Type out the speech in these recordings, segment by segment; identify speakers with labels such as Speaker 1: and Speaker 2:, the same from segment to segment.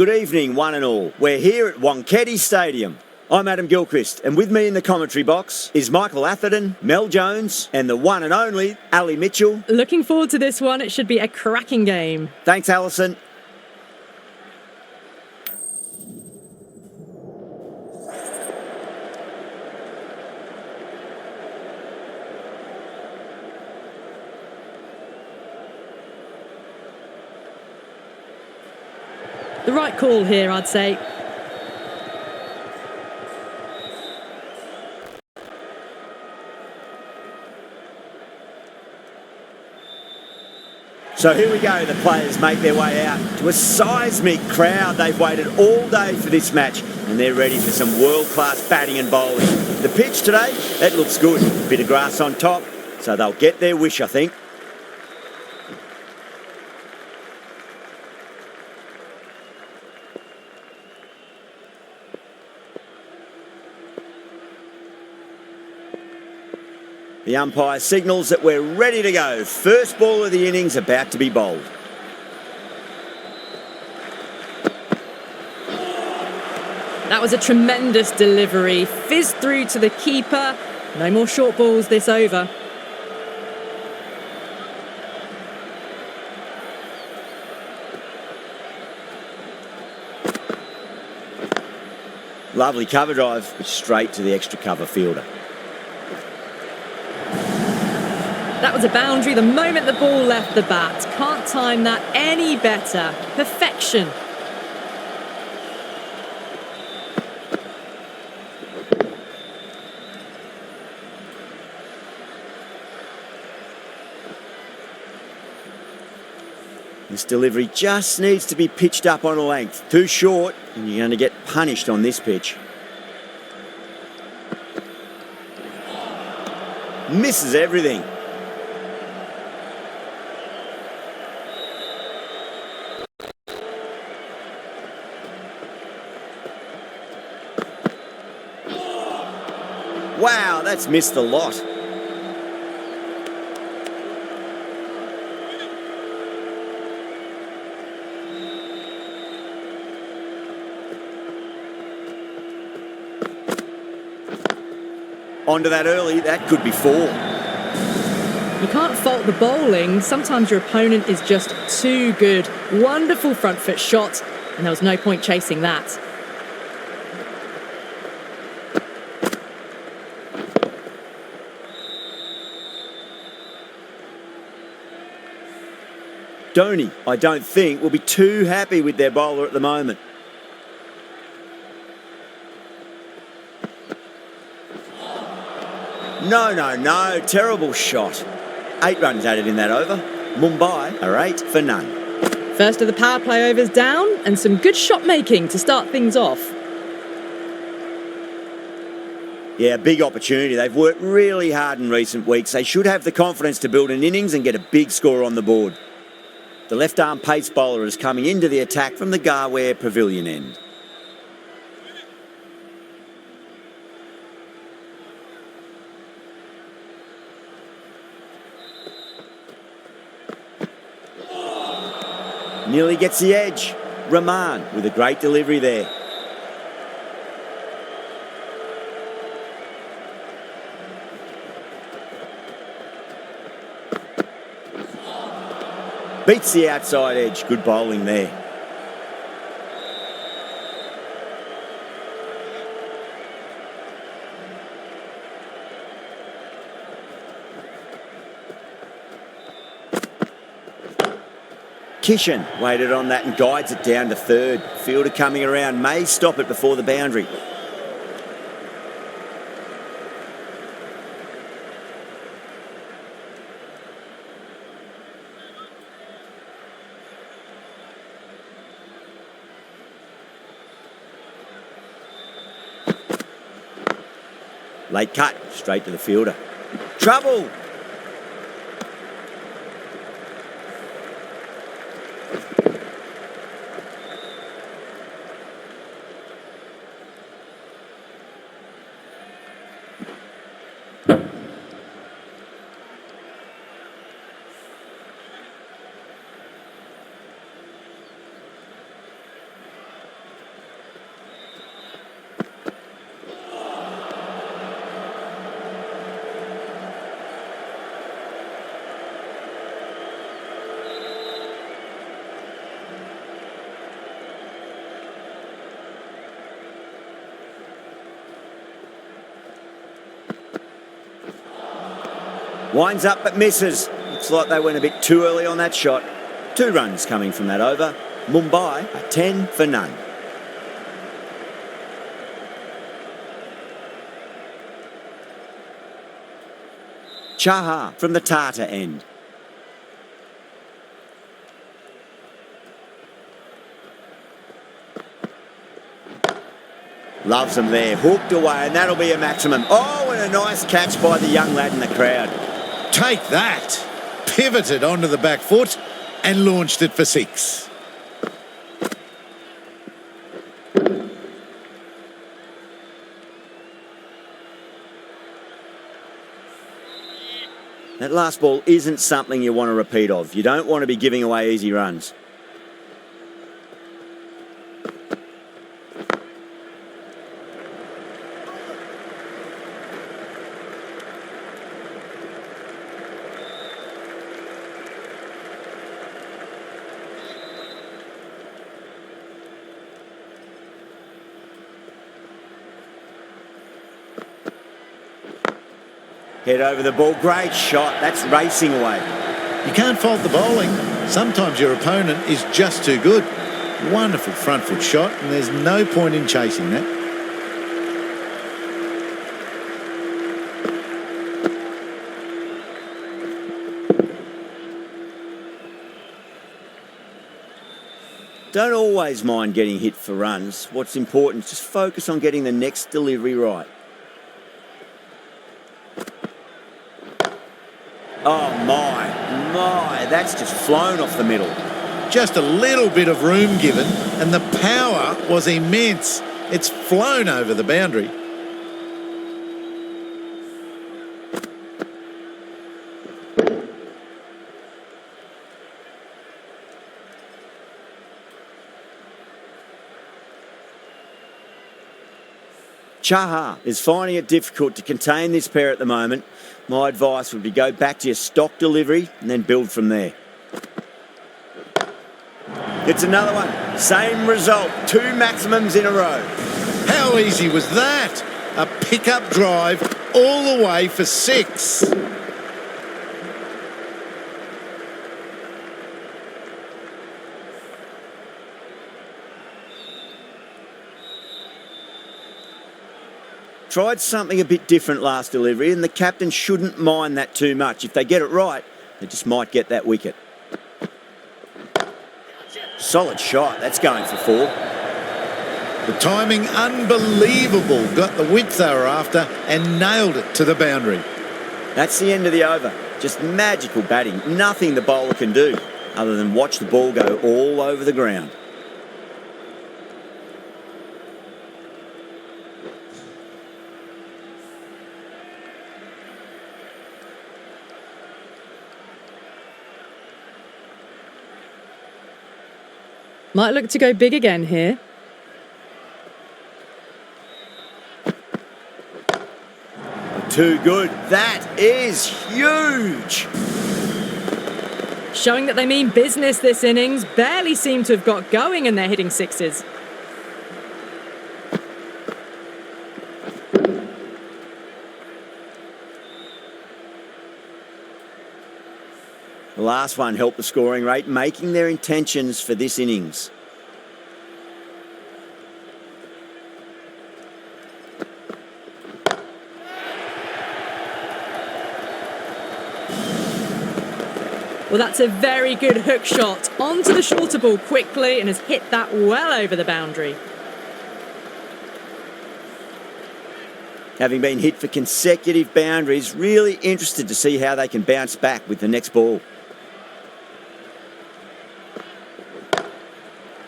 Speaker 1: Good evening, one and all. We're here at Wonketi Stadium. I'm Adam Gilchrist, and with me in the commentary box is Michael Atherton, Mel Jones, and the one and only Ali Mitchell.
Speaker 2: Looking forward to this one. It should be a cracking game.
Speaker 1: Thanks, Alison.
Speaker 2: The right call here, I'd say.
Speaker 1: So here we go, the players make their way out to a seismic crowd. They've waited all day for this match and they're ready for some world-class batting and bowling. The pitch today, that looks good. Bit of grass on top, so they'll get their wish, I think. The umpire signals that we're ready to go. First ball of the innings about to be bowled.
Speaker 2: That was a tremendous delivery. Fizzed through to the keeper. No more short balls this over.
Speaker 1: Lovely cover drive, but straight to the extra cover fielder.
Speaker 2: That was a boundary the moment the ball left the bat. Can't time that any better. Perfection.
Speaker 1: This delivery just needs to be pitched up on a length. Too short, and you're going to get punished on this pitch. Misses everything. Wow, that's missed a lot. Onto that early, that could be four.
Speaker 2: You can't fault the bowling. Sometimes your opponent is just too good. Wonderful front foot shot, and there was no point chasing that.
Speaker 1: Dhoni, I don't think, will be too happy with their bowler at the moment. No, terrible shot. 8 runs added in that over. Mumbai are 8 for none.
Speaker 2: First of the power play overs down, and some good shot making to start things off.
Speaker 1: Yeah, big opportunity. They've worked really hard in recent weeks. They should have the confidence to build an innings and get a big score on the board. The left-arm pace bowler is coming into the attack from the Garware Pavilion end. Nearly gets the edge. Rahman with a great delivery there. Beats the outside edge. Good bowling there. Kishan waited on that and guides it down to third. Fielder coming around may stop it before the boundary. Late cut, straight to the fielder. Trouble! Winds up but misses. Looks like they went a bit too early on that shot. 2 runs coming from that over. Mumbai are 10 for none. Chaha from the Tata end. Loves them there, hooked away, and that'll be a maximum. Oh, and a nice catch by the young lad in the crowd.
Speaker 3: Take that. Pivoted onto the back foot and launched it for 6.
Speaker 1: That last ball isn't something you want to repeat of. You don't want to be giving away easy runs. Head over the ball, great shot, that's racing away.
Speaker 3: You can't fault the bowling. Sometimes your opponent is just too good. Wonderful front foot shot, and there's no point in chasing that.
Speaker 1: Don't always mind getting hit for runs. What's important is just focus on getting the next delivery right. Oh my, that's just flown off the middle.
Speaker 3: Just a little bit of room given, and the power was immense. It's flown over the boundary.
Speaker 1: Chaha is finding it difficult to contain this pair at the moment. My advice would be go back to your stock delivery and then build from there. It's another one. Same result. 2 maximums in a row.
Speaker 3: How easy was that? A pickup drive all the way for 6.
Speaker 1: Tried something a bit different last delivery, and the captain shouldn't mind that too much. If they get it right, they just might get that wicket. Solid shot. That's going for 4.
Speaker 3: The timing unbelievable. Got the width they were after and nailed it to the boundary.
Speaker 1: That's the end of the over. Just magical batting. Nothing the bowler can do other than watch the ball go all over the ground.
Speaker 2: Might look to go big again here.
Speaker 1: Too good. That is huge.
Speaker 2: Showing that they mean business this innings. Barely seem to have got going and they're hitting 6s.
Speaker 1: The last one helped the scoring rate, making their intentions for this innings.
Speaker 2: Well, that's a very good hook shot. Onto the shorter ball quickly and has hit that well over the boundary.
Speaker 1: Having been hit for consecutive boundaries, really interested to see how they can bounce back with the next ball.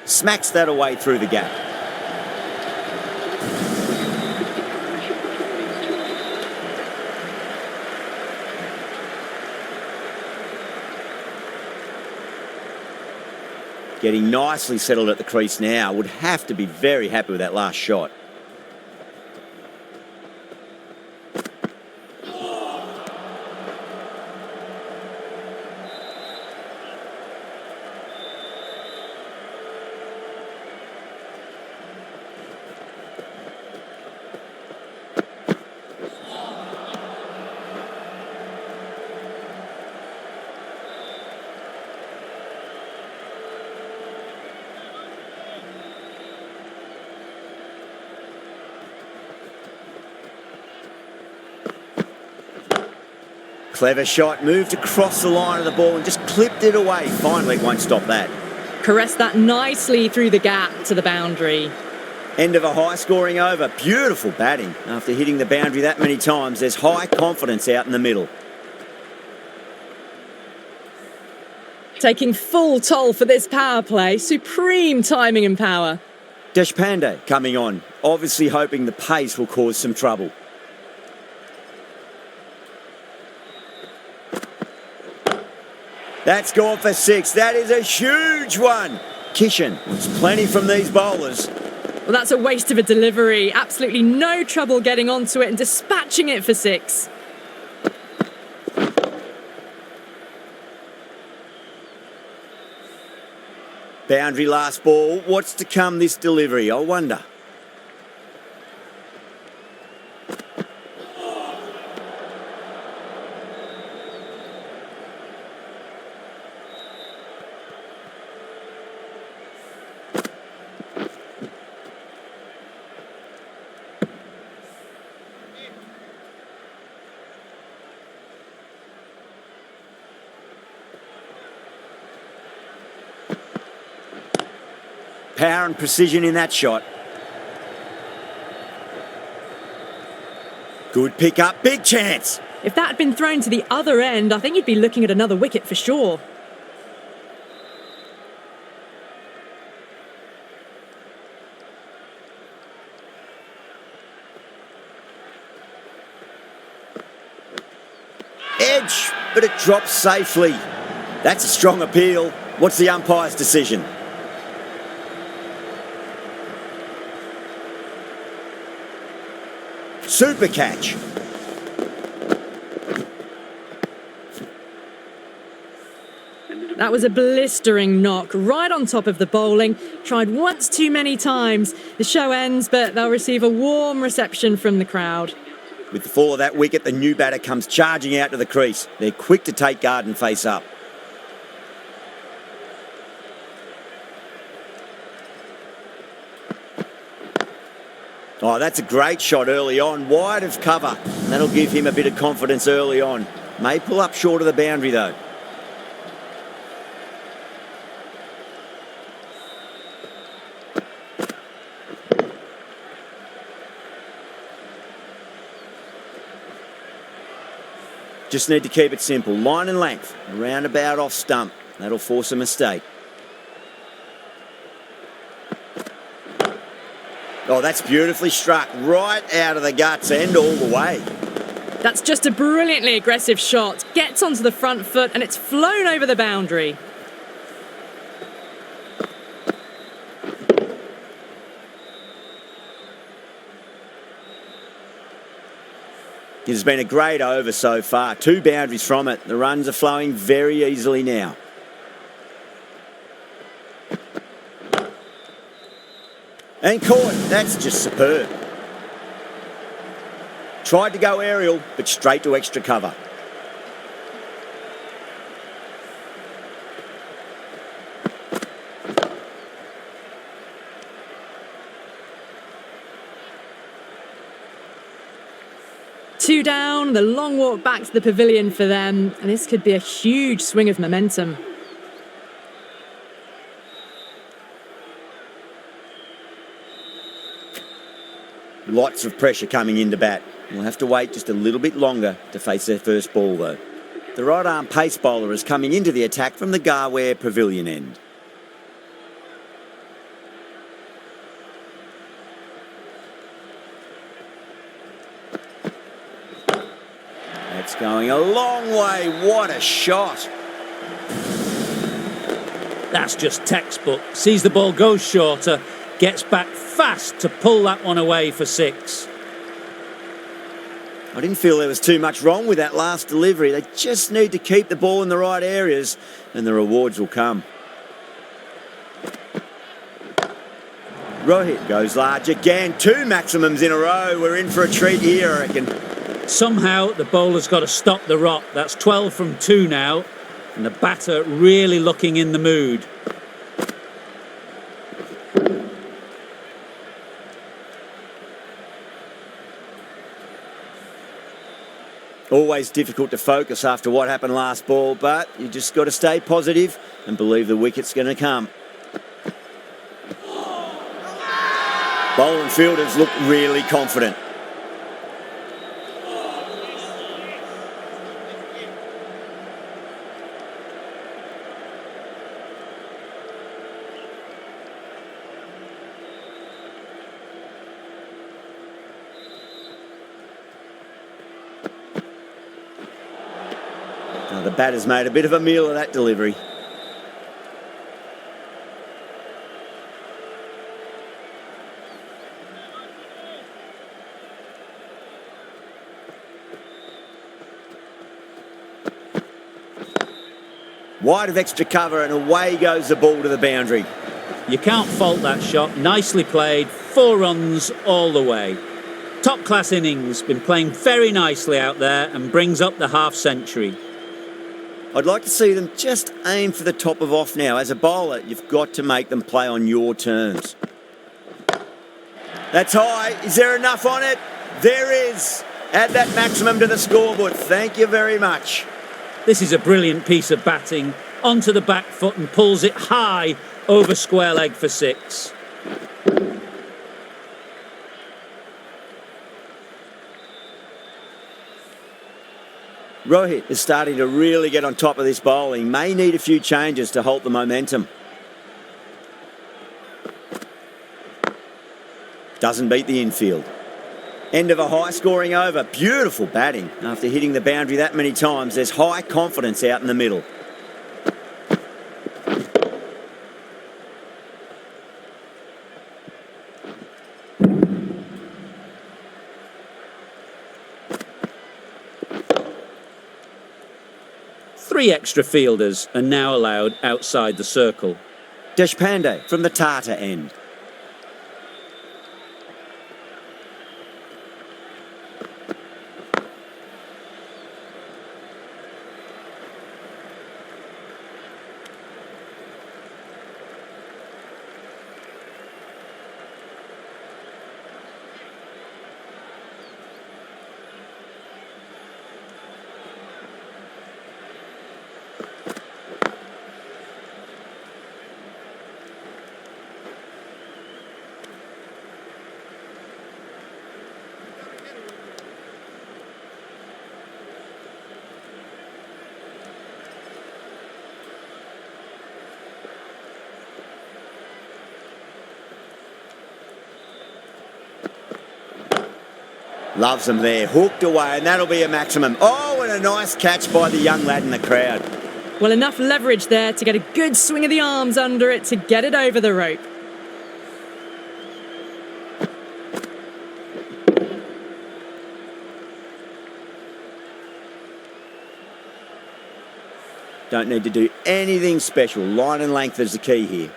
Speaker 1: Smacks that away through the gap. Getting nicely settled at the crease now. Would have to be very happy with that last shot. Clever shot, moved across the line of the ball and just clipped it away. Fine leg won't stop that.
Speaker 2: Caressed that nicely through the gap to the boundary.
Speaker 1: End of a high-scoring over. Beautiful batting. After hitting the boundary that many times, there's high confidence out in the middle.
Speaker 2: Taking full toll for this power play. Supreme timing and power.
Speaker 1: Deshpande coming on, obviously hoping the pace will cause some trouble. That's gone for 6. That is a huge one. Kishan wants plenty from these bowlers.
Speaker 2: Well, that's a waste of a delivery. Absolutely no trouble getting onto it and dispatching it for 6.
Speaker 1: Boundary last ball. What's to come this delivery, I wonder. Power and precision in that shot. Good pick up, big chance.
Speaker 2: If that had been thrown to the other end, I think you'd be looking at another wicket for sure.
Speaker 1: Edge, but it drops safely. That's a strong appeal. What's the umpire's decision? Super catch.
Speaker 2: That was a blistering knock right on top of the bowling. Tried once too many times. The show ends, but they'll receive a warm reception from the crowd.
Speaker 1: With the fall of that wicket, the new batter comes charging out to the crease. They're quick to take guard and face up. Oh, that's a great shot early on, wide of cover. And that'll give him a bit of confidence early on. May pull up short of the boundary though. Just need to keep it simple. Line and length, roundabout off stump. That'll force a mistake. Oh, that's beautifully struck. Right out of the guts and all the way.
Speaker 2: That's just a brilliantly aggressive shot. Gets onto the front foot and it's flown over the boundary.
Speaker 1: It has been a great over so far. 2 boundaries from it. The runs are flowing very easily now. And caught. That's just superb. Tried to go aerial, but straight to extra cover.
Speaker 2: Two down, the long walk back to the pavilion for them, and this could be a huge swing of momentum.
Speaker 1: Lots of pressure coming into bat. We'll have to wait just a little bit longer to face their first ball though. The right arm pace bowler is coming into the attack from the Garware pavilion end. That's going a long way. What a shot.
Speaker 4: That's just textbook. Sees the ball go shorter, gets back fast to pull that one away for 6.
Speaker 1: I didn't feel there was too much wrong with that last delivery. They just need to keep the ball in the right areas and the rewards will come. Rohit goes large again. 2 maximums in a row. We're in for a treat here, I reckon.
Speaker 4: Somehow the bowler's got to stop the rot. That's 12 from 2 now, and the batter really looking in the mood.
Speaker 1: Always difficult to focus after what happened last ball, but you just got to stay positive and believe the wicket's going to come. Bowling fielders look really confident. The batter's made a bit of a meal of that delivery. Wide of extra cover and away goes the ball to the boundary.
Speaker 4: You can't fault that shot. Nicely played. 4 runs all the way. Top class innings. Been playing very nicely out there and brings up the half century.
Speaker 1: I'd like to see them just aim for the top of off now. As a bowler, you've got to make them play on your terms. That's high. Is there enough on it? There is. Add that maximum to the scoreboard. Thank you very much.
Speaker 4: This is a brilliant piece of batting. Onto the back foot and pulls it high over square leg for 6.
Speaker 1: Rohit is starting to really get on top of this bowling. May need a few changes to halt the momentum. Doesn't beat the infield. End of a high-scoring over. Beautiful batting. After hitting the boundary that many times, there's high confidence out in the middle.
Speaker 4: Three extra fielders are now allowed outside the circle.
Speaker 1: Deshpande from the Tata end. Loves them there, hooked away, and that'll be a maximum. Oh, and a nice catch by the young lad in the crowd.
Speaker 2: Well, enough leverage there to get a good swing of the arms under it to get it over the rope.
Speaker 1: Don't need to do anything special. Line and length is the key here.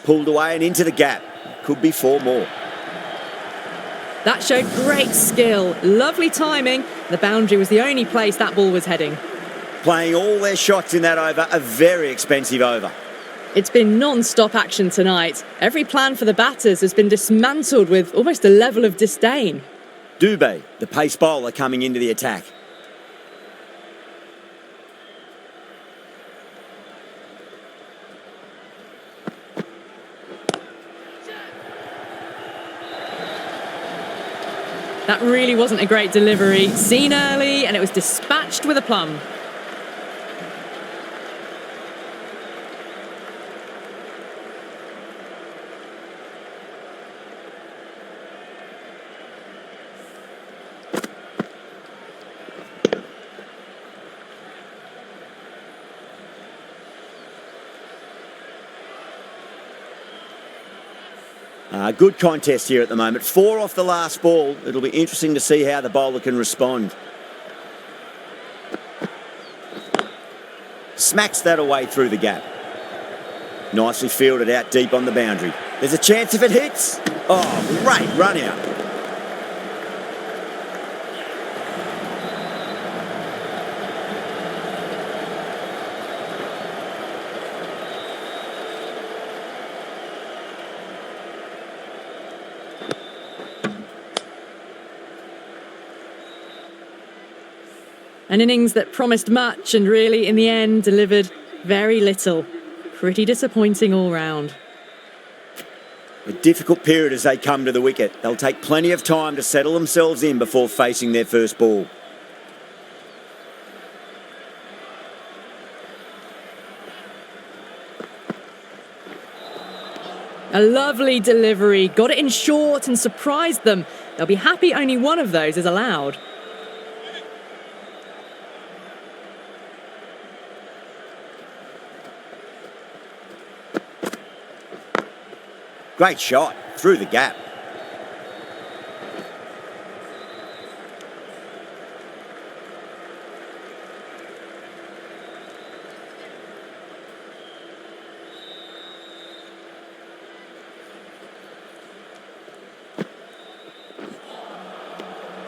Speaker 1: Pulled away and into the gap. Could be 4 more.
Speaker 2: That showed great skill. Lovely timing. The boundary was the only place that ball was heading.
Speaker 1: Playing all their shots in that over, a very expensive over.
Speaker 2: It's been non-stop action tonight. Every plan for the batters has been dismantled with almost a level of disdain.
Speaker 1: Dubé, the pace bowler, coming into the attack.
Speaker 2: That really wasn't a great delivery. Seen early, and it was dispatched with aplomb.
Speaker 1: Good contest here at the moment. 4 off the last ball. It'll be interesting to see how the bowler can respond. Smacks that away through the gap. Nicely fielded out deep on the boundary. There's a chance if it hits. Oh, great run out.
Speaker 2: An innings that promised much and really, in the end, delivered very little. Pretty disappointing all round.
Speaker 1: A difficult period as they come to the wicket. They'll take plenty of time to settle themselves in before facing their first ball.
Speaker 2: A lovely delivery. Got it in short and surprised them. They'll be happy only one of those is allowed.
Speaker 1: Great shot through the gap.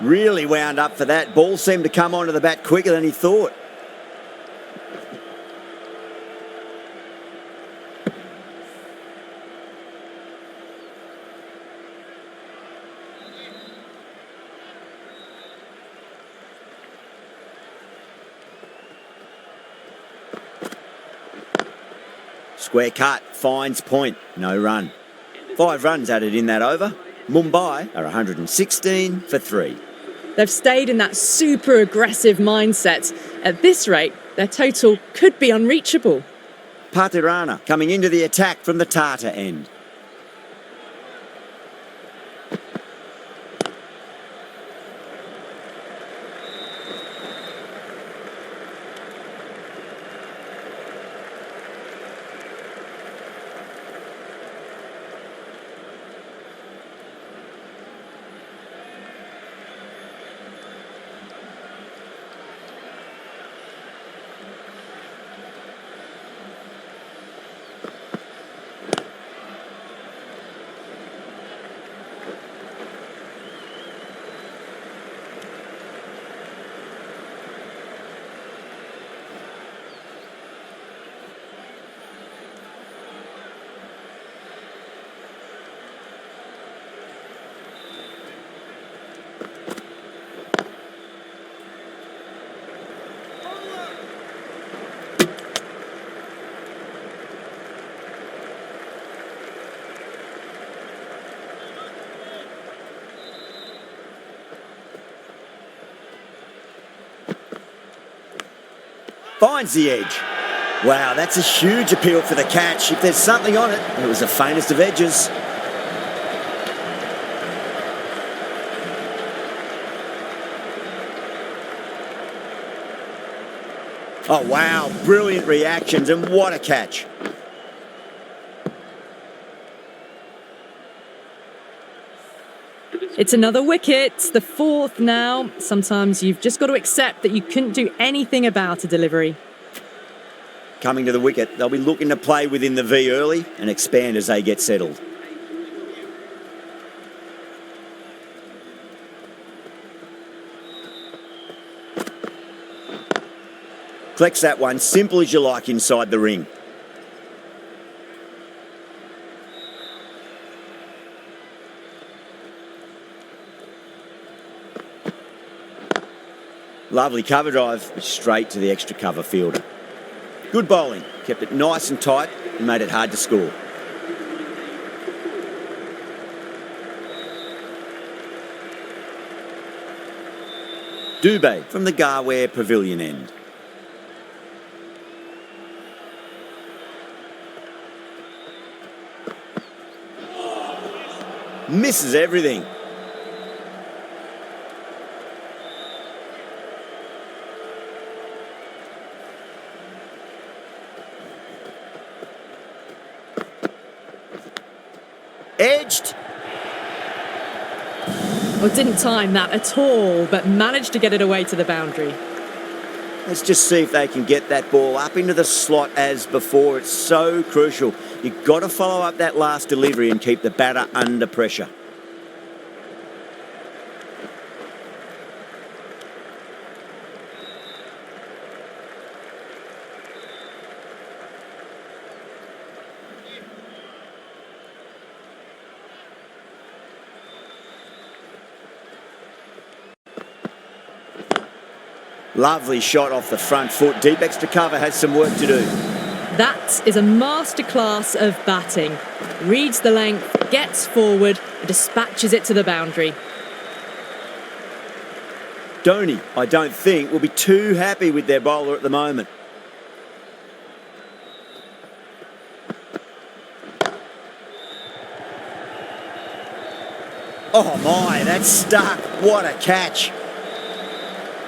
Speaker 1: Really wound up for that. Ball seemed to come onto the bat quicker than he thought. Square cut, finds point, no run. 5 runs added in that over. Mumbai are 116 for 3.
Speaker 2: They've stayed in that super aggressive mindset. At this rate, their total could be unreachable.
Speaker 1: Patirana coming into the attack from the Tata end. Finds the edge. Wow, that's a huge appeal for the catch. If there's something on it, it was the faintest of edges. Oh, wow, brilliant reactions and what a catch.
Speaker 2: It's another wicket, the 4th now. Sometimes you've just got to accept that you couldn't do anything about a delivery.
Speaker 1: Coming to the wicket, they'll be looking to play within the V early and expand as they get settled. Collects that one, simple as you like inside the ring. Lovely cover drive, straight to the extra cover fielder. Good bowling, kept it nice and tight and made it hard to score. Dubé from the Garware Pavilion end. Misses everything. Edge edged.
Speaker 2: Oh, didn't time that at all, but managed to get it away to the boundary.
Speaker 1: Let's just see if they can get that ball up into the slot as before. It's so crucial. You've got to follow up that last delivery and keep the batter under pressure. Lovely shot off the front foot. Deep extra cover has some work to do.
Speaker 2: That is a masterclass of batting. Reads the length, gets forward, and dispatches it to the boundary.
Speaker 1: Dhoni, I don't think, will be too happy with their bowler at the moment. Oh my, that's stuck. What a catch.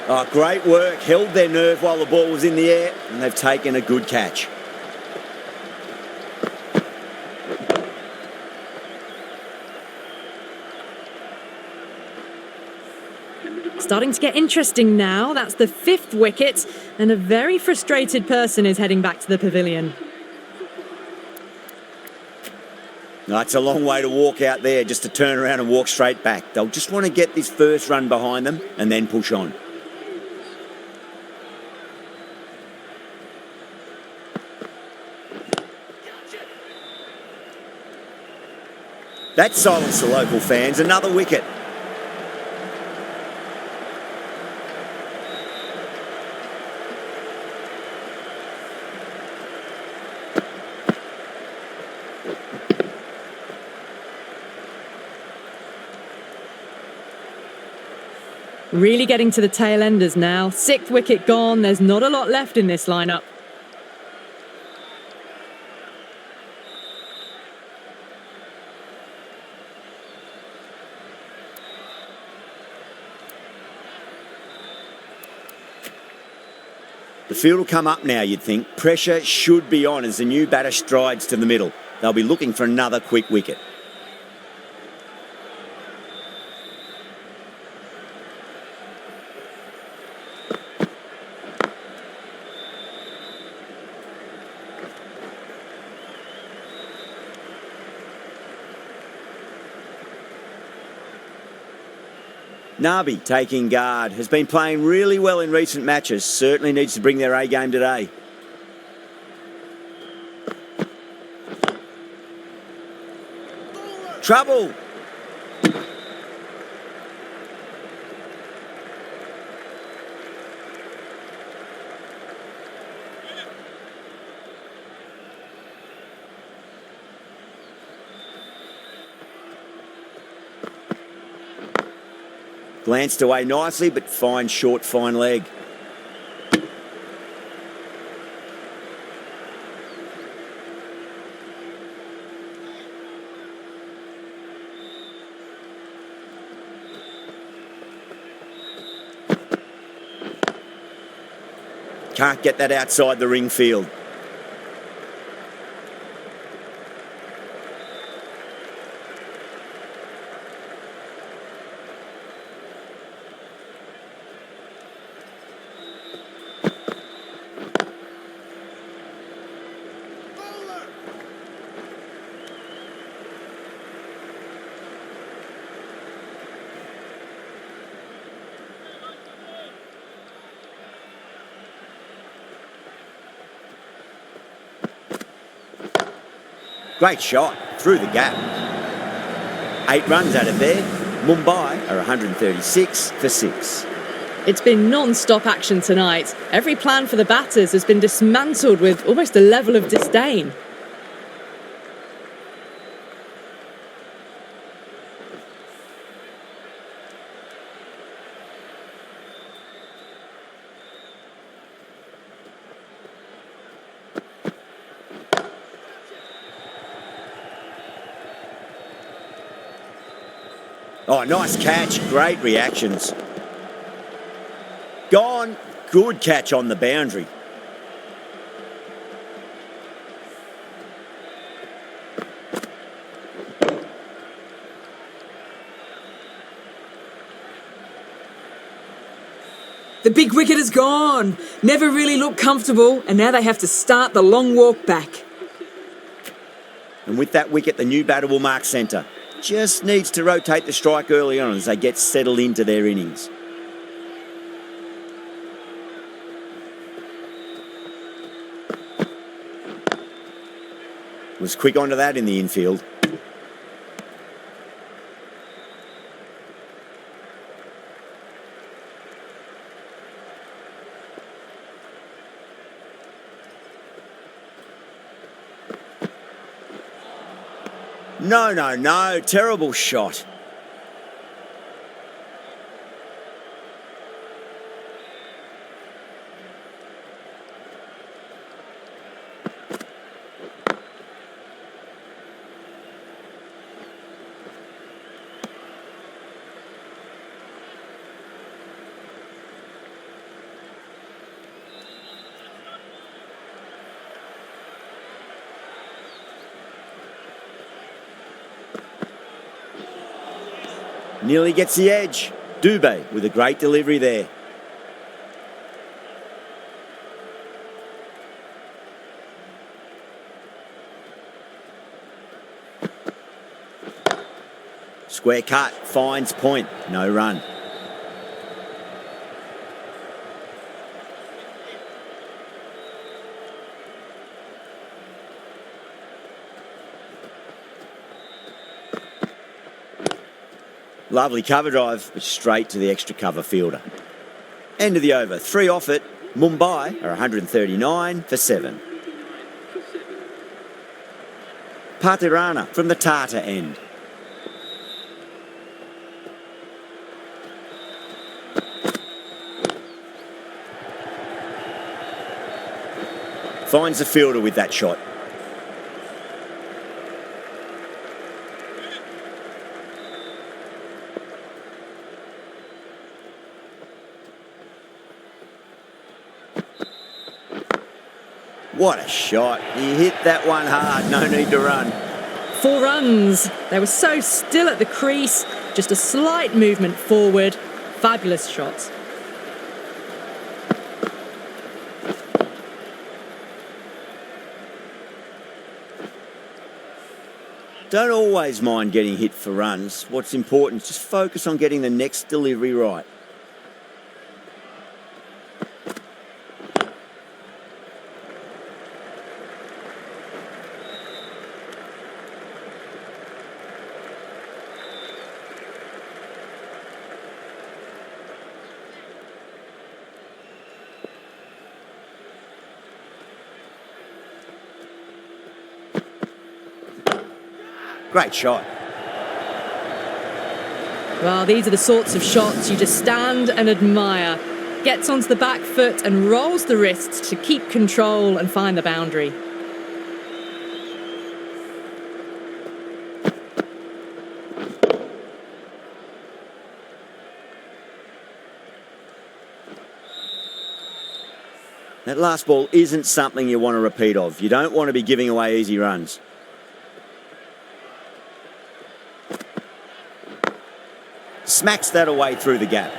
Speaker 1: Oh, great work. Held their nerve while the ball was in the air, and they've taken a good catch.
Speaker 2: Starting to get interesting now. That's the 5th wicket, and a very frustrated person is heading back to the pavilion.
Speaker 1: No, it's a long way to walk out there just to turn around and walk straight back. They'll just want to get this first run behind them and then push on. That silenced the local fans. Another wicket.
Speaker 2: Really getting to the tail enders now. 6th wicket gone. There's not a lot left in this lineup.
Speaker 1: The field will come up now, you'd think. Pressure should be on as the new batter strides to the middle. They'll be looking for another quick wicket. Nabi taking guard, has been playing really well in recent matches, certainly needs to bring their A game today. Trouble! Glanced away nicely, but fine short, fine leg. Can't get that outside the ring field. Great shot, through the gap. 8 runs out of there. Mumbai are 136 for 6.
Speaker 2: It's been non-stop action tonight. Every plan for the batters has been dismantled with almost a level of disdain.
Speaker 1: Oh, nice catch. Great reactions. Gone. Good catch on the boundary.
Speaker 5: The big wicket is gone. Never really looked comfortable, and now they have to start the long walk back.
Speaker 1: And with that wicket, the new batter will mark centre. Just needs to rotate the strike early on as they get settled into their innings. Was quick onto that in the infield. No. Terrible shot. Nearly gets the edge. Dubé with a great delivery there. Square cut, finds point, no run. Lovely cover drive, but straight to the extra cover fielder. End of the over. 3 off it. Mumbai are 139 for 7. Patirana from the Tata end. Finds the fielder with that shot. What a shot. He hit that one hard. No need to run.
Speaker 2: 4 runs. They were so still at the crease. Just a slight movement forward. Fabulous shot.
Speaker 1: Don't always mind getting hit for runs. What's important is just focus on getting the next delivery right. Great shot.
Speaker 2: Well, these are the sorts of shots you just stand and admire. Gets onto the back foot and rolls the wrists to keep control and find the boundary.
Speaker 1: That last ball isn't something you want to repeat of. You don't want to be giving away easy runs. Smacks that away through the gap.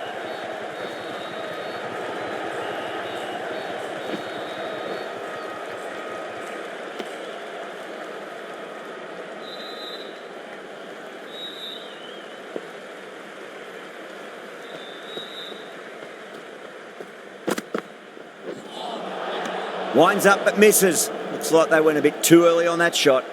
Speaker 1: Winds up but misses. Looks like they went a bit too early on that shot.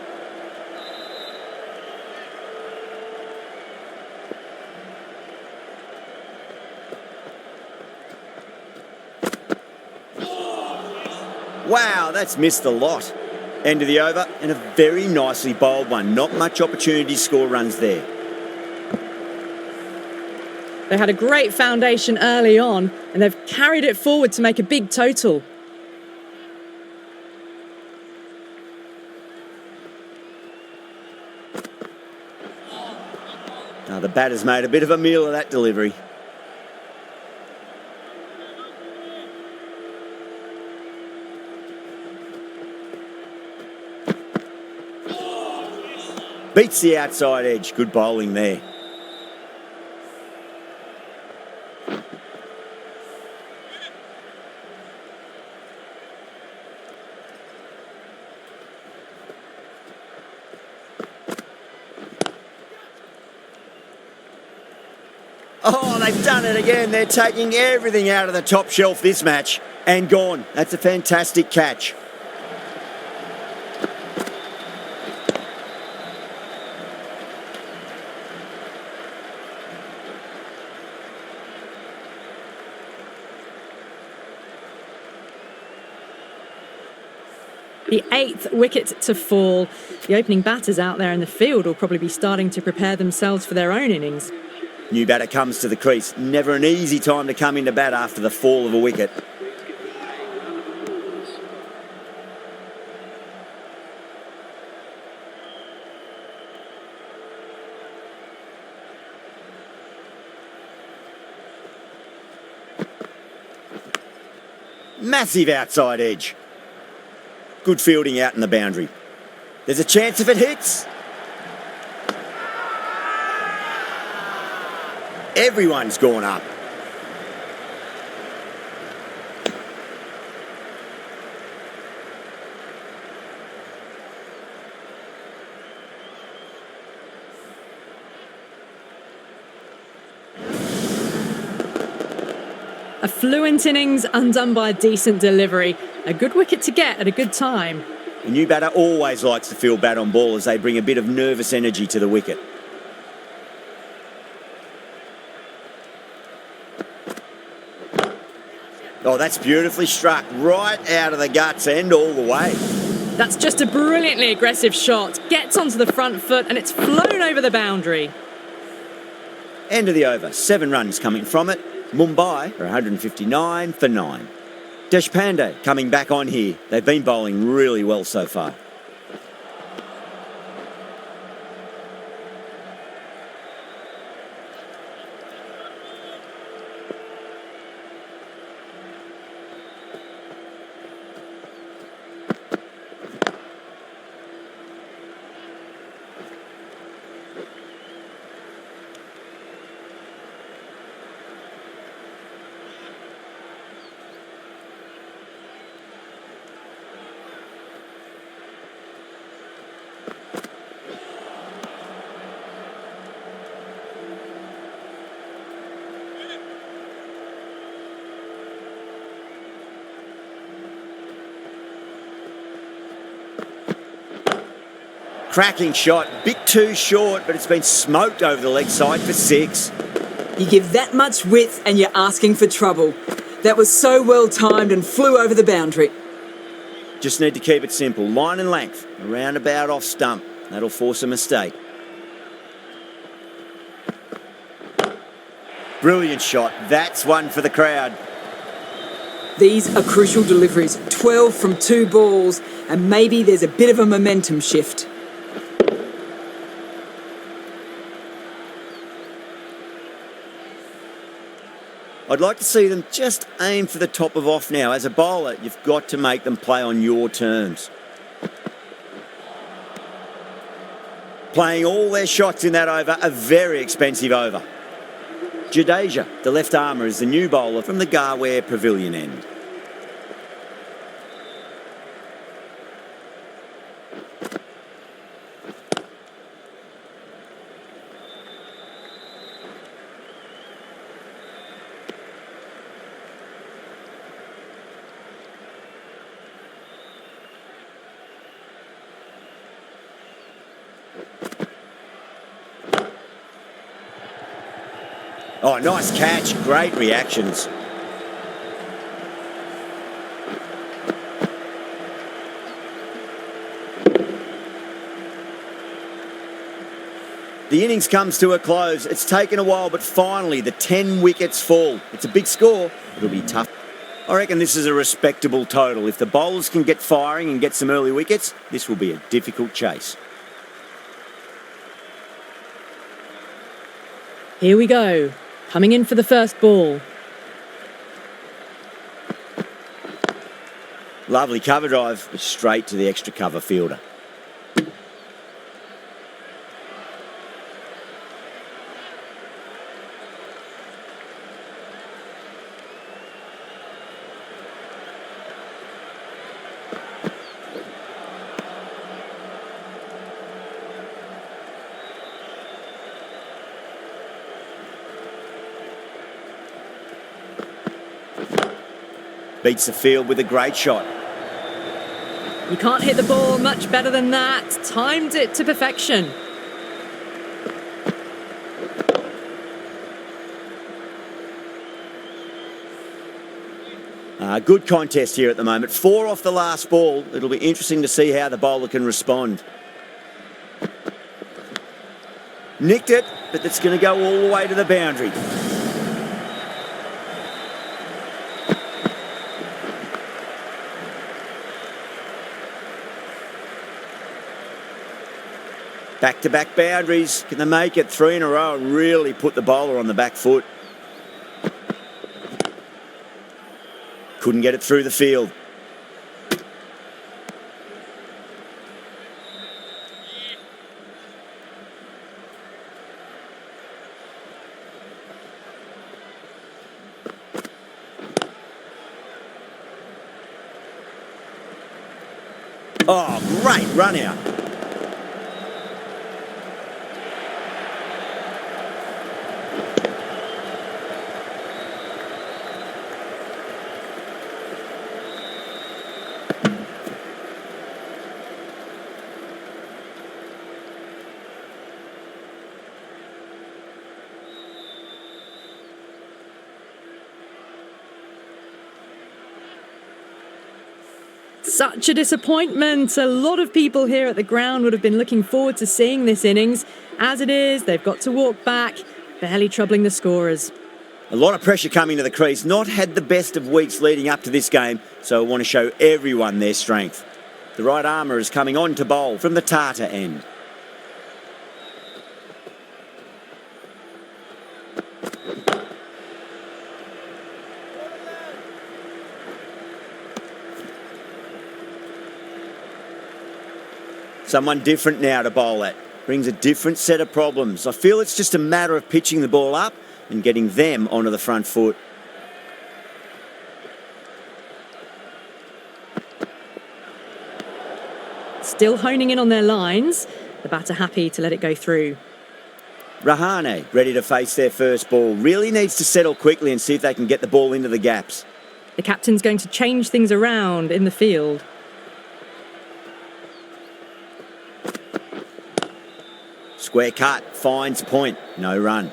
Speaker 1: Wow, that's missed a lot. End of the over, and a very nicely bowled one. Not much opportunity to score runs there.
Speaker 2: They had a great foundation early on, and they've carried it forward to make a big total.
Speaker 1: Now the batter's made a bit of a meal of that delivery. Beats the outside edge. Good bowling there. Oh, they've done it again. They're taking everything out of the top shelf this match and gone. That's a fantastic catch.
Speaker 2: The 8th wicket to fall. The opening batters out there in the field will probably be starting to prepare themselves for their own innings.
Speaker 1: New batter comes to the crease. Never an easy time to come into bat after the fall of a wicket. Massive outside edge. Good fielding out in the boundary. There's a chance if it hits. Everyone's gone up.
Speaker 2: A fluent innings undone by a decent delivery. A good wicket to get at a good time.
Speaker 1: A new batter always likes to field bat on ball as they bring a bit of nervous energy to the wicket. Oh, that's beautifully struck. Right out of the guts and all the way.
Speaker 2: That's just a brilliantly aggressive shot. Gets onto the front foot and it's flown over the boundary.
Speaker 1: End of the over. 7 runs coming from it. Mumbai are 159 for 9. Deshpande coming back on here. They've been bowling really well so far. Cracking shot, bit too short, but it's been smoked over the leg side for 6.
Speaker 5: You give that much width and you're asking for trouble. That was so well timed and flew over the boundary.
Speaker 1: Just need to keep it simple. Line and length, around about off stump. That'll force a mistake. Brilliant shot. That's one for the crowd.
Speaker 5: These are crucial deliveries. 12 from 2 balls, and maybe there's a bit of a momentum shift.
Speaker 1: I'd like to see them just aim for the top of off now. As a bowler, you've got to make them play on your terms. Playing all their shots in that over, a very expensive over. Jadeja, the left armour, is the new bowler from the Garware Pavilion end. Oh, nice catch. Great reactions. The innings comes to a close. It's taken a while, but finally the 10 wickets fall. It's a big score. It'll be tough. I reckon this is a respectable total. If the bowlers can get firing and get some early wickets, this will be a difficult chase.
Speaker 2: Here we go. Coming in for the first ball.
Speaker 1: Lovely cover drive, but straight to the extra cover fielder. Beats the field with a great shot.
Speaker 2: You can't hit the ball much better than that. Timed it to perfection.
Speaker 1: Good contest here at the moment. 4 off the last ball. It'll be interesting to see how the bowler can respond. Nicked it, but it's going to go all the way to the boundary. Back-to-back boundaries. Can they make it 3 in a row and really put the bowler on the back foot? Couldn't get it through the field. Oh, great run out.
Speaker 2: Such a disappointment. A lot of people here at the ground would have been looking forward to seeing this innings. As it is, they've got to walk back, barely troubling the scorers.
Speaker 1: A lot of pressure coming to the crease. Not had the best of weeks leading up to this game, so I want to show everyone their strength. The right armour is coming on to bowl from the Tata end. Someone different now to bowl at. Brings a different set of problems. I feel it's just a matter of pitching the ball up and getting them onto the front foot.
Speaker 2: Still honing in on their lines. The batter happy to let it go through.
Speaker 1: Rahane ready to face their first ball. Really needs to settle quickly and see if they can get the ball into the gaps.
Speaker 2: The captain's going to change things around in the field.
Speaker 1: Square cut, finds point, no run.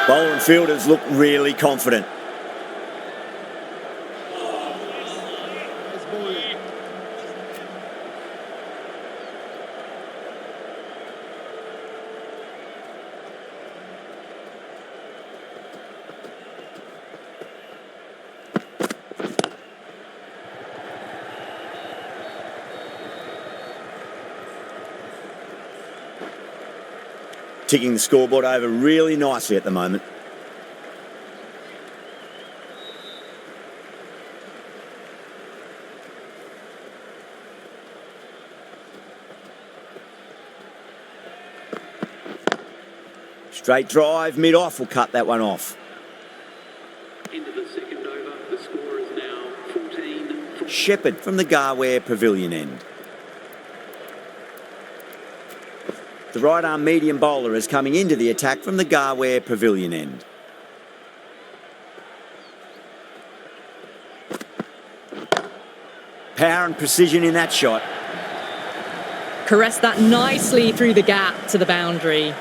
Speaker 1: Bowler and fielders look really confident. Ticking the scoreboard over really nicely at the moment. Straight drive, mid-off, will cut that one off.
Speaker 6: Into the second over, the score is now 14.
Speaker 1: Shepherd from the Garware Pavilion end. The right arm medium bowler is coming into the attack from the Garware Pavilion end. Power and precision in that shot.
Speaker 2: Caressed that nicely through the gap to the boundary.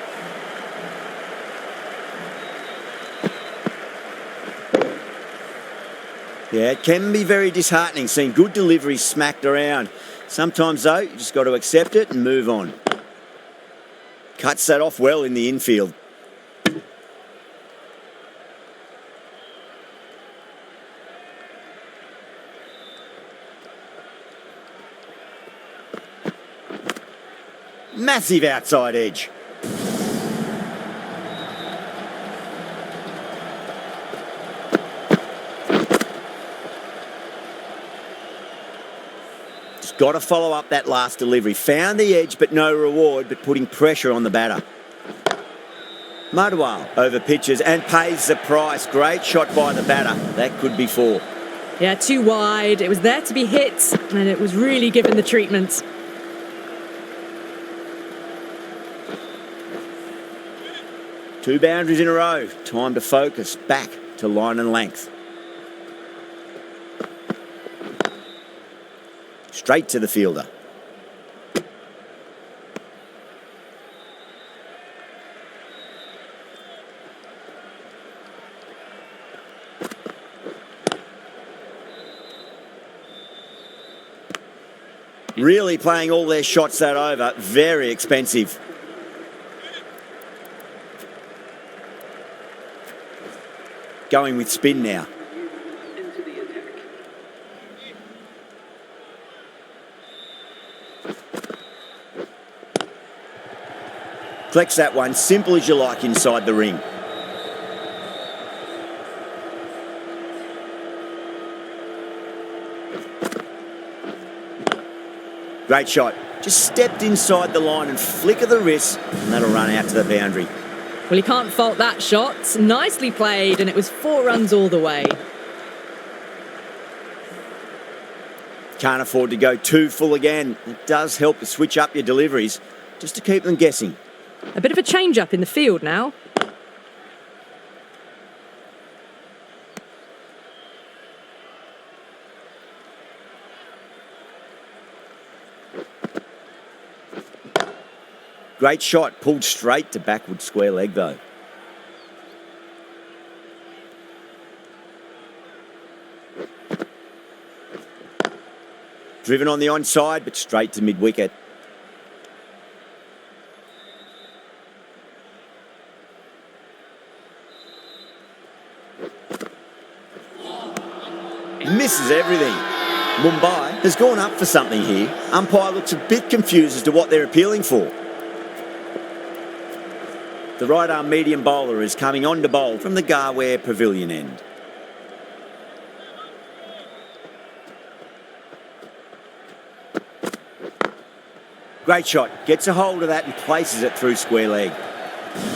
Speaker 1: Yeah, it can be very disheartening seeing good deliveries smacked around. Sometimes, though, you just got to accept it and move on. Cuts that off well in the infield. Massive outside edge. got to follow up that last delivery. Found the edge, but no reward, but putting pressure on the batter. Madwal over pitches and pays the price. Great shot by the batter. That could be 4.
Speaker 2: Yeah, too wide. It was there to be hit, and it was really given the treatment.
Speaker 1: Two boundaries in a row. Time to focus. Back to line and length. Straight to the fielder. Really playing all their shots that over. Very expensive. Going with spin now.
Speaker 6: Into the attack.
Speaker 1: Collects that one, simple as you like inside the ring. Great shot. Just stepped inside the line and flick of the wrist, and that'll run out to the boundary.
Speaker 2: Well, you can't fault that shot. Nicely played, and it was 4 runs all the way.
Speaker 1: Can't afford to go too full again. It does help to switch up your deliveries, just to keep them guessing.
Speaker 2: A bit of a change-up in the field now.
Speaker 1: Great shot, pulled straight to backward square leg though. Driven on the onside, but straight to mid-wicket. Misses everything. Mumbai has gone up for something here. Umpire looks a bit confused as to what they're appealing for. The right-arm medium bowler is coming on to bowl from the Garware Pavilion end. Great shot. Gets a hold of that and places it through square leg.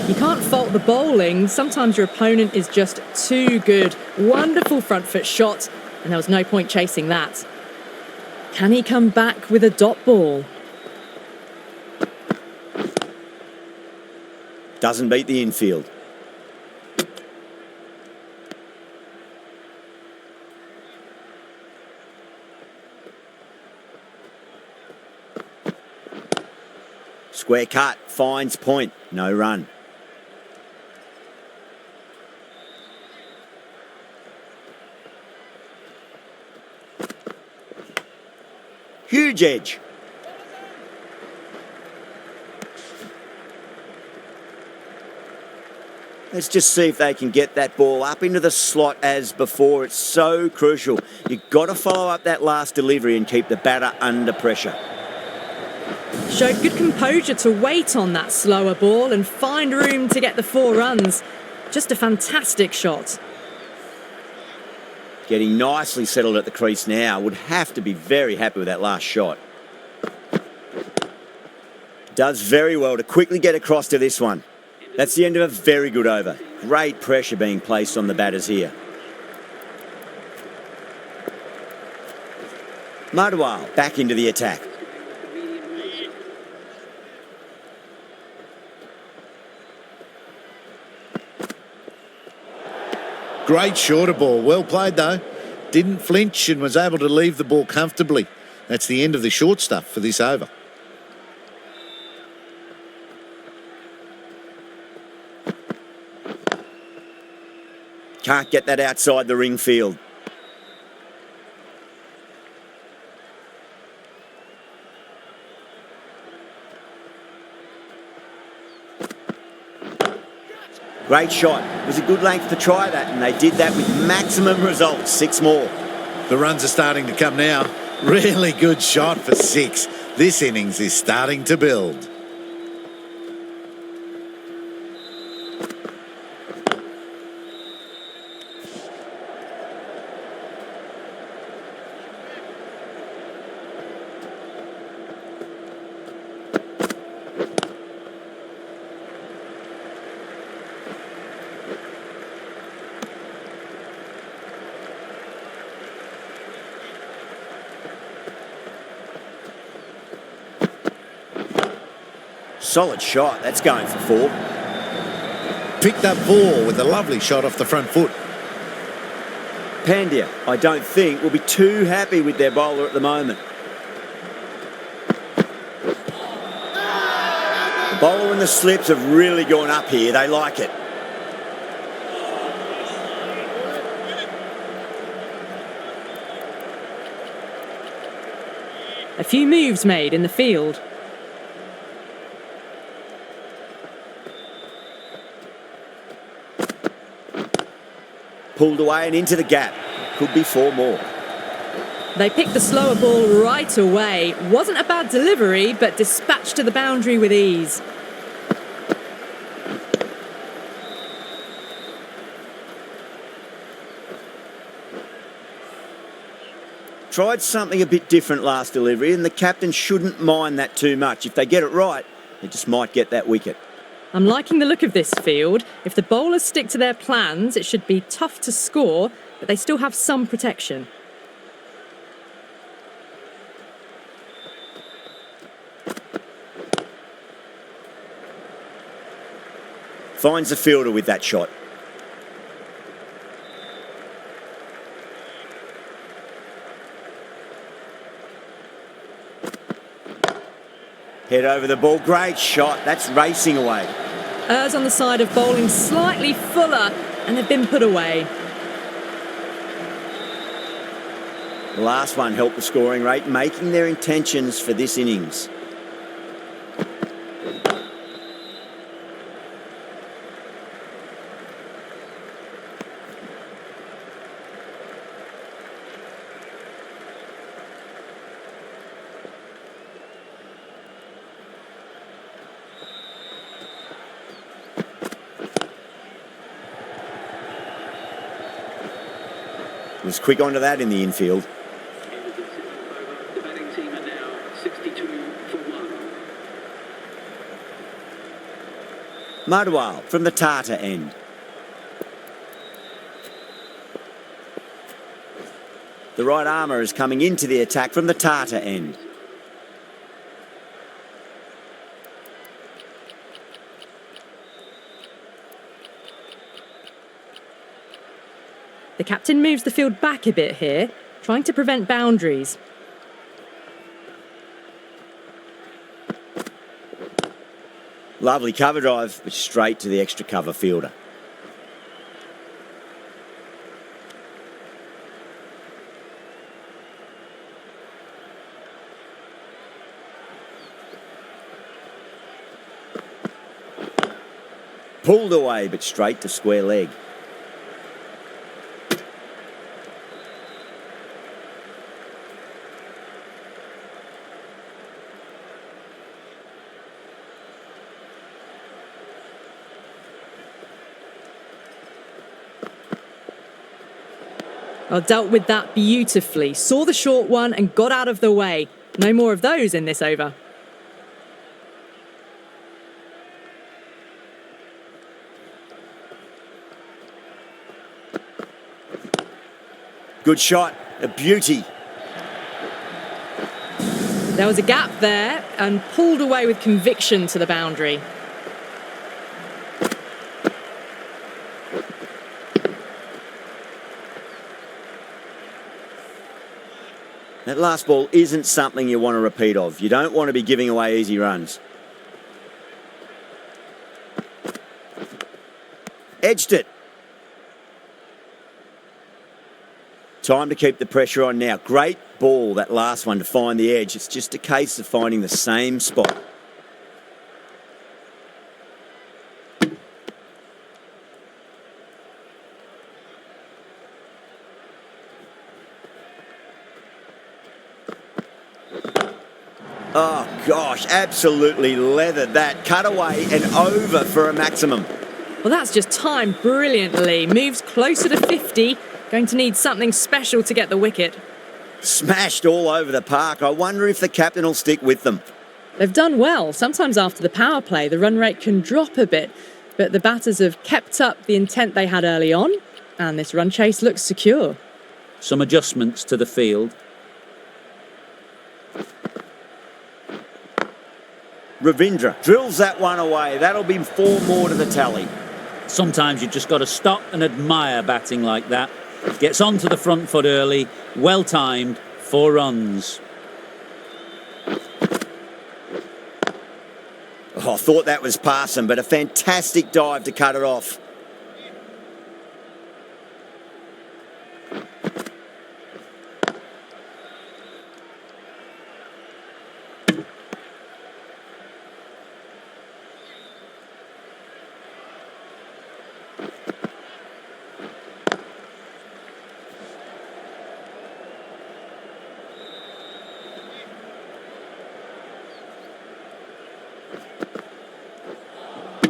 Speaker 2: You can't fault the bowling. Sometimes your opponent is just too good. Wonderful front foot shot, and there was no point chasing that. Can he come back with a dot ball?
Speaker 1: Doesn't beat the infield. Square cut, finds point, no run. Huge edge. Let's just see if they can get that ball up into the slot as before. It's so crucial. You've got to follow up that last delivery and keep the batter under pressure.
Speaker 2: Showed good composure to wait on that slower ball and find room to get the 4 runs. Just a fantastic shot.
Speaker 1: Getting nicely settled at the crease now. Would have to be very happy with that last shot. Does very well to quickly get across to this one. That's the end of a very good over. Great pressure being placed on the batters here. Madwal back into the attack.
Speaker 3: Great shorter ball. Well played, though. Didn't flinch and was able to leave the ball comfortably. That's the end of the short stuff for this over.
Speaker 1: Can't get that outside the ring field. Great shot. It was a good length to try that, and they did that with maximum results. 6 more.
Speaker 3: The runs are starting to come now. Really good shot for 6. This innings is starting to build.
Speaker 1: Solid shot. That's going for 4.
Speaker 3: Picked up 4 with a lovely shot off the front foot.
Speaker 1: Pandya, I don't think, will be too happy with their bowler at the moment. The bowler and the slips have really gone up here. They like it.
Speaker 2: A few moves made in the field.
Speaker 1: Pulled away and into the gap. Could be 4 more.
Speaker 2: They picked the slower ball right away. Wasn't a bad delivery, but dispatched to the boundary with ease.
Speaker 1: Tried something a bit different last delivery, and the captain shouldn't mind that too much. If they get it right, they just might get that wicket.
Speaker 2: I'm liking the look of this field. If the bowlers stick to their plans, it should be tough to score, but they still have some protection.
Speaker 1: Finds the fielder with that shot. Head over the ball. Great shot. That's racing away.
Speaker 2: Errs on the side of bowling slightly fuller, and they've been put away.
Speaker 1: The last one helped the scoring rate, making their intentions for this innings. Was quick onto that in the infield.
Speaker 6: End of the 7th over. The batting team are now 62 for 1.
Speaker 1: Madhwal from the Tata end. The right armour is coming into the attack from the Tata end.
Speaker 2: The captain moves the field back a bit here, trying to prevent boundaries.
Speaker 1: Lovely cover drive, but straight to the extra cover fielder. Pulled away, but straight to square leg.
Speaker 2: Well, dealt with that beautifully. Saw the short one and got out of the way. No more of those in this over.
Speaker 1: Good shot, a beauty.
Speaker 2: There was a gap there and pulled away with conviction to the boundary.
Speaker 1: That last ball isn't something you want to repeat of. You don't want to be giving away easy runs. Edged it. Time to keep the pressure on now. Great ball, that last one, to find the edge. It's just a case of finding the same spot. Oh, gosh, absolutely leathered that. Cut away and over for a maximum.
Speaker 2: Well, that's just timed brilliantly. Moves closer to 50. Going to need something special to get the wicket.
Speaker 1: Smashed all over the park. I wonder if the captain will stick with them.
Speaker 2: They've done well. Sometimes after the power play, the run rate can drop a bit. But the batters have kept up the intent they had early on. And this run chase looks secure.
Speaker 4: Some adjustments to the field.
Speaker 1: Ravindra drills that one away. That'll be 4 more to the tally.
Speaker 4: Sometimes you've just got to stop and admire batting like that. Gets onto the front foot early, well timed, 4 runs.
Speaker 1: Oh, I thought that was passing, but a fantastic dive to cut it off.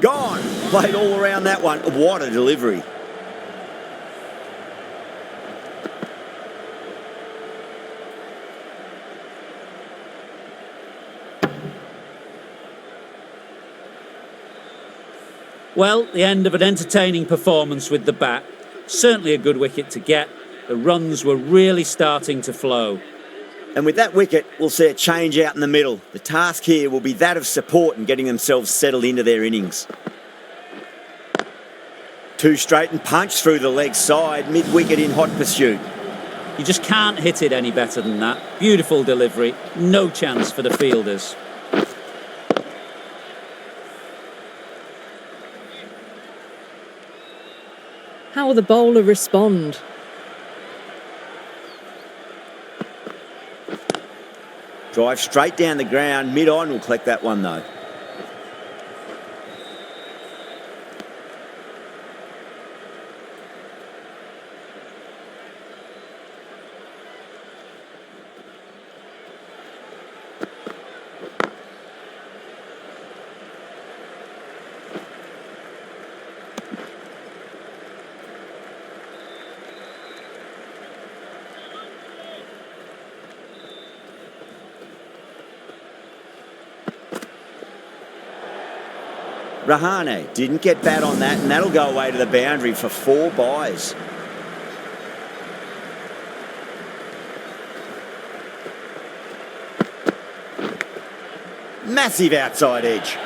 Speaker 1: Gone. Played all around that one. What a delivery.
Speaker 4: Well, the end of an entertaining performance with the bat. Certainly a good wicket to get. The runs were really starting to flow.
Speaker 1: And with that wicket, we'll see a change out in the middle. The task here will be that of support and getting themselves settled into their innings. 2 straight and punch through the leg side, mid-wicket in hot pursuit.
Speaker 4: You just can't hit it any better than that. Beautiful delivery, no chance for the fielders.
Speaker 2: How will the bowler respond?
Speaker 1: Drive straight down the ground, mid-on will collect that one though. Rahane didn't get bat on that, and that'll go away to the boundary for 4 byes. Massive outside edge.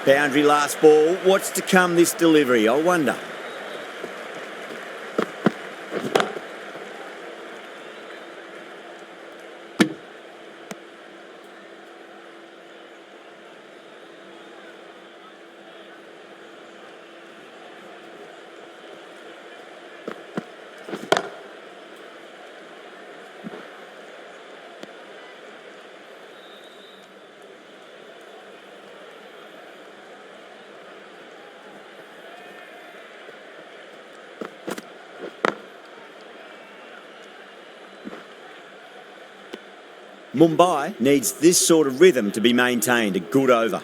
Speaker 1: Boundary last ball. What's to come this delivery, I wonder. Mumbai needs this sort of rhythm to be maintained, a good over.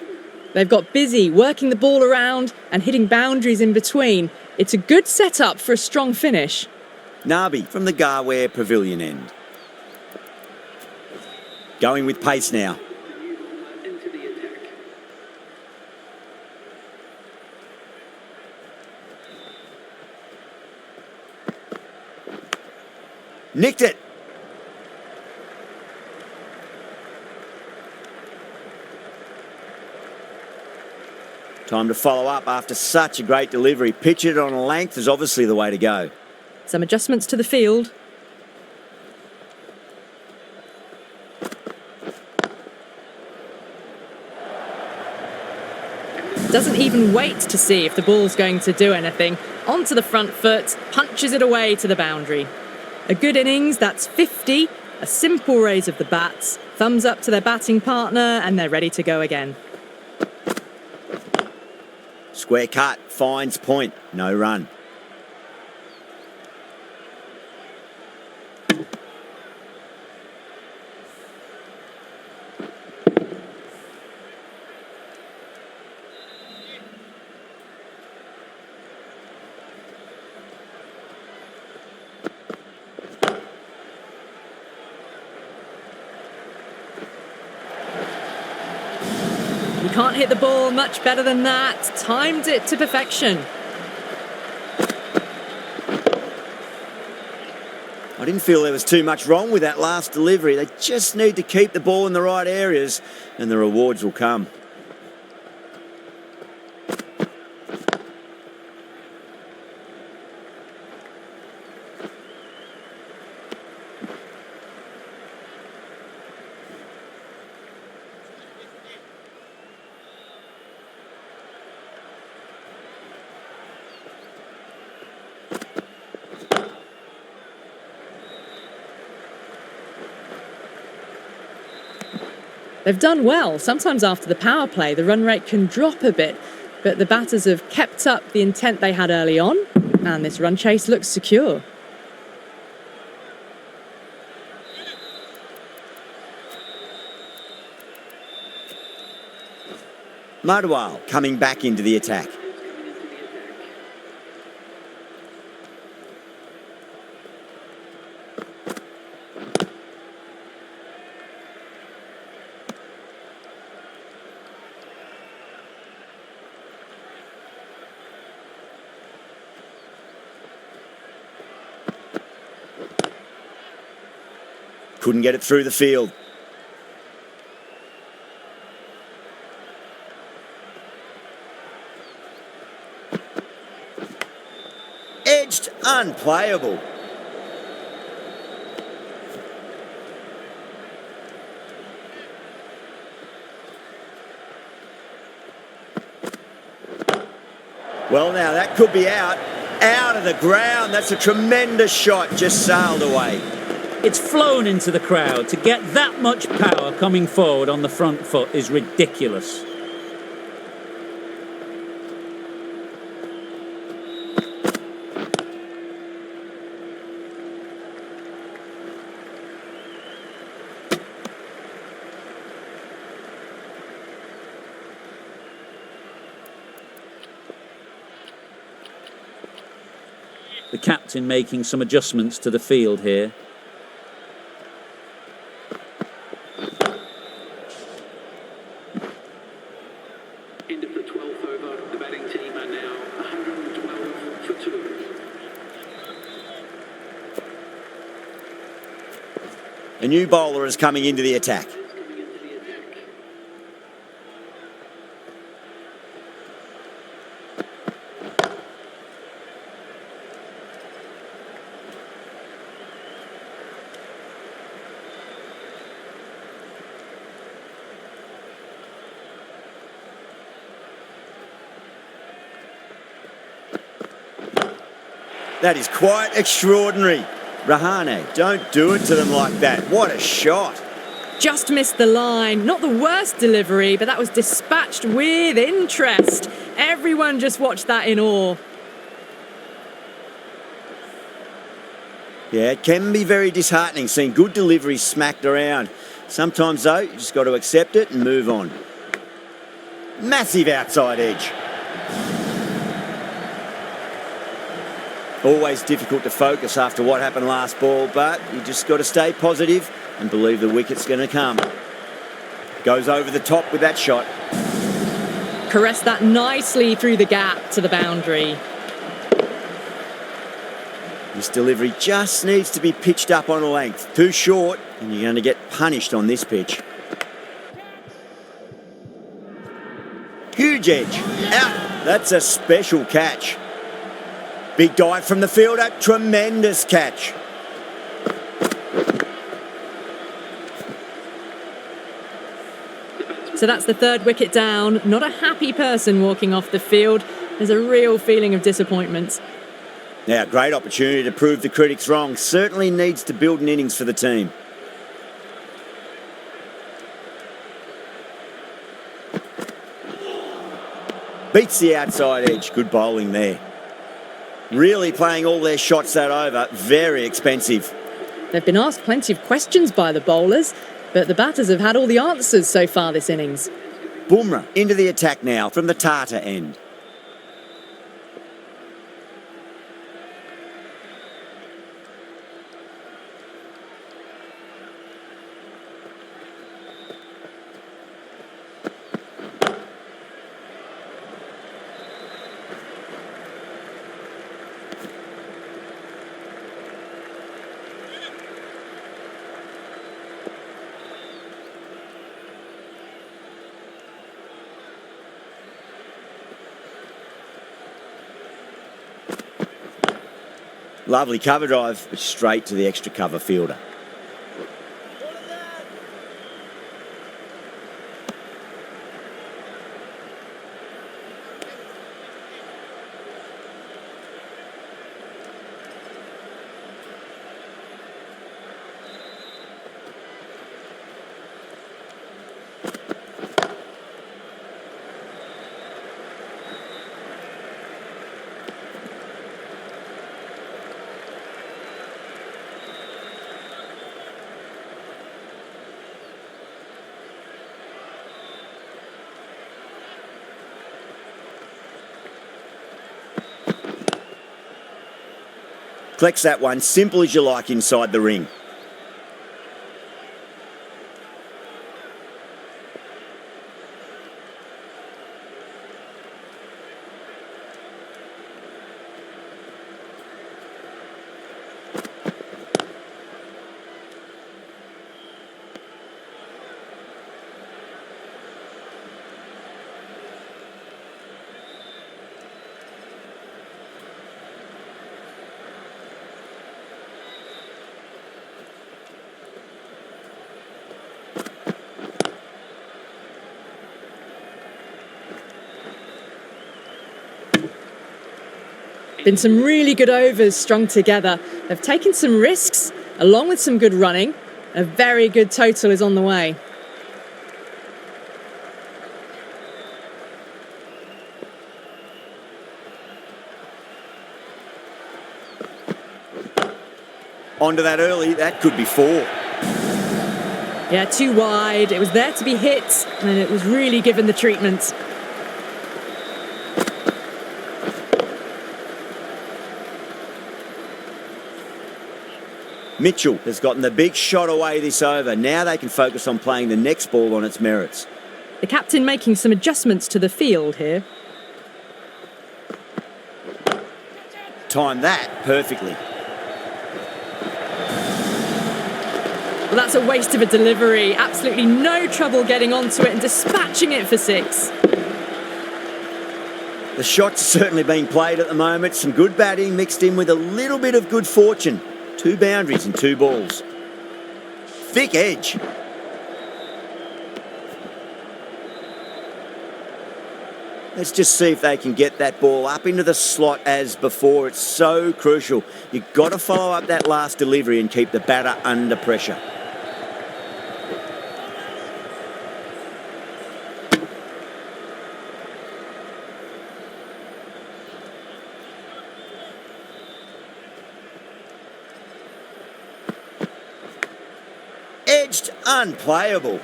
Speaker 2: They've got busy working the ball around and hitting boundaries in between. It's a good setup for a strong finish.
Speaker 1: Nabi from the Garware Pavilion end. Going with pace now.
Speaker 6: Into the attack.
Speaker 1: Nicked it. Time to follow up after such a great delivery. Pitch it on a length is obviously the way to go.
Speaker 2: Some adjustments to the field. Doesn't even wait to see if the ball's going to do anything. Onto the front foot, punches it away to the boundary. A good innings, that's 50. A simple raise of the bats. Thumbs up to their batting partner, and they're ready to go again.
Speaker 1: Square cut, finds point, no run.
Speaker 2: You can't hit the ball much better than that. Timed it to perfection.
Speaker 1: I I didn't feel there was too much wrong with that last delivery. They just need to keep the ball in the right areas and the rewards will come.
Speaker 2: They've done well. Sometimes after the power play, the run rate can drop a bit, but the batters have kept up the intent they had early on, and this run chase looks secure.
Speaker 1: Madwal coming back into the attack. Couldn't get it through the field. Edged, unplayable. Well, now that could be out of the ground. That's a tremendous shot, just sailed away.
Speaker 4: It's flown into the crowd. To get that much power coming forward on the front foot is ridiculous. The captain making some adjustments to the field here.
Speaker 6: End of the 12th over. The batting team are now 112 for 2.
Speaker 1: A new bowler is coming into the attack. That is quite extraordinary. Rahane, don't do it to them like that. What a shot.
Speaker 2: Just missed the line. Not the worst delivery, but that was dispatched with interest. Everyone just watched that in awe.
Speaker 1: Yeah, it can be very disheartening seeing good deliveries smacked around. Sometimes, though, you just got to accept it and move on. Massive outside edge. Always difficult to focus after what happened last ball, but you just got to stay positive and believe the wicket's going to come. Goes over the top with that shot.
Speaker 2: Caressed that nicely through the gap to the boundary.
Speaker 1: This delivery just needs to be pitched up on a length. Too short, and you're going to get punished on this pitch. Huge edge. Out. That's a special catch. Big dive from the fielder. Tremendous catch.
Speaker 2: So that's the third wicket down. Not a happy person walking off the field. There's a real feeling of disappointment.
Speaker 1: Now, great opportunity to prove the critics wrong. Certainly needs to build an innings for the team. Beats the outside edge. Good bowling there. Really playing all their shots that over. Very expensive.
Speaker 2: They've been asked plenty of questions by the bowlers, but the batters have had all the answers so far this innings.
Speaker 1: Bumrah into the attack now from the Tata end. Lovely cover drive, but straight to the extra cover fielder. Collects that one, simple as you like inside the ring.
Speaker 2: Been some really good overs strung together. They've taken some risks, along with some good running. A very good total is on the way.
Speaker 1: Onto that early, that could be 4.
Speaker 2: Yeah, too wide. It was there to be hit, and it was really given the treatment.
Speaker 1: Mitchell has gotten the big shot away this over. Now they can focus on playing the next ball on its merits.
Speaker 2: The captain making some adjustments to the field here.
Speaker 1: Timed that perfectly.
Speaker 2: Well, that's a waste of a delivery. Absolutely no trouble getting onto it and dispatching it for 6.
Speaker 1: The shot's certainly being played at the moment. Some good batting mixed in with a little bit of good fortune. 2 boundaries and 2 balls. Thick edge. Let's just see if they can get that ball up into the slot as before. It's so crucial. You've got to follow up that last delivery and keep the batter under pressure. Edged, unplayable.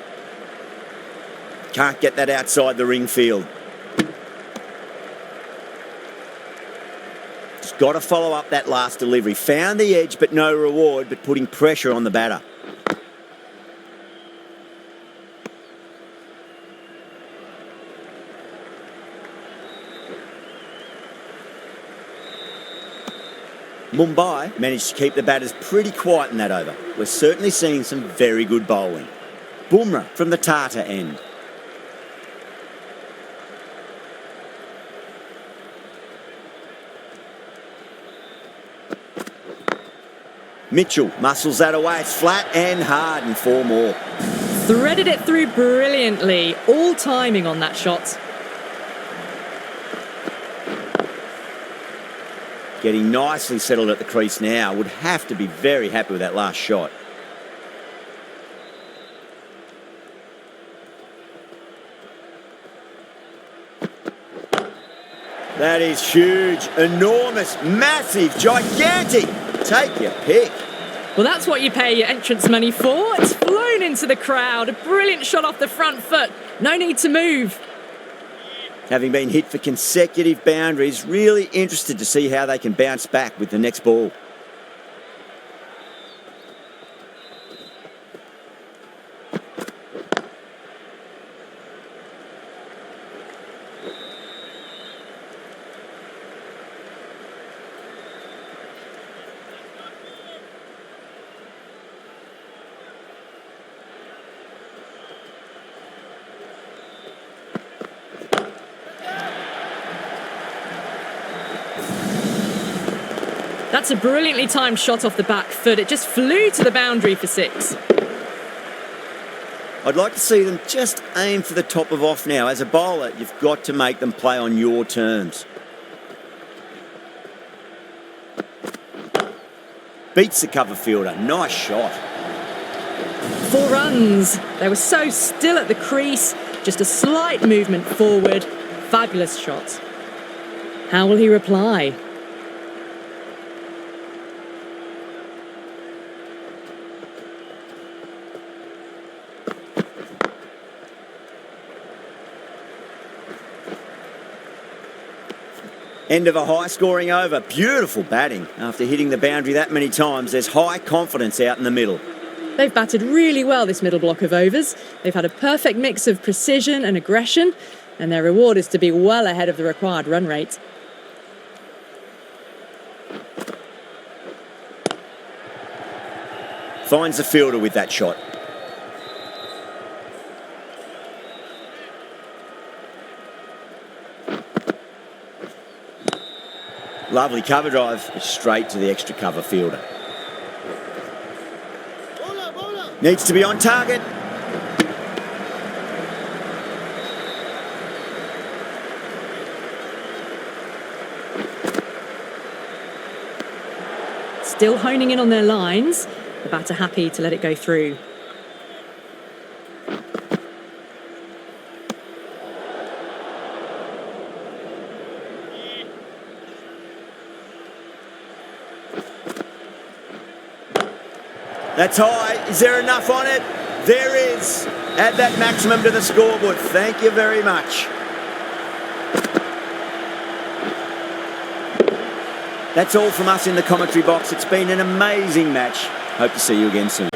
Speaker 1: Can't get that outside the ring field. Just got to follow up that last delivery. Found the edge, but no reward, but putting pressure on the batter. Mumbai managed to keep the batters pretty quiet in that over. We're certainly seeing some very good bowling. Bumrah from the Tata end. Mitchell muscles that away. It's flat and hard and 4 more.
Speaker 2: Threaded it through brilliantly. All timing on that shot.
Speaker 1: Getting nicely settled at the crease now. Would have to be very happy with that last shot. That is huge, enormous, massive, gigantic. Take your pick.
Speaker 2: Well, that's what you pay your entrance money for. It's flown into the crowd. A brilliant shot off the front foot. No need to move.
Speaker 1: Having been hit for consecutive boundaries, really interested to see how they can bounce back with the next ball.
Speaker 2: That's a brilliantly timed shot off the back foot. It just flew to the boundary for 6.
Speaker 1: I'd like to see them just aim for the top of off now. As a bowler, you've got to make them play on your terms. Beats the cover fielder. Nice shot.
Speaker 2: 4 runs. They were so still at the crease. Just a slight movement forward. Fabulous shot. How will he reply?
Speaker 1: End of a high-scoring over. Beautiful batting. After hitting the boundary that many times, there's high confidence out in the middle.
Speaker 2: They've batted really well this middle block of overs. They've had a perfect mix of precision and aggression, and their reward is to be well ahead of the required run rate.
Speaker 1: Finds the fielder with that shot. Lovely cover drive, straight to the extra cover fielder. Needs to be on target.
Speaker 2: Still honing in on their lines. The batter happy to let it go through.
Speaker 1: That's high. Is there enough on it? There is. Add that maximum to the scoreboard. Thank you very much. That's all from us in the commentary box. It's been an amazing match. Hope to see you again soon.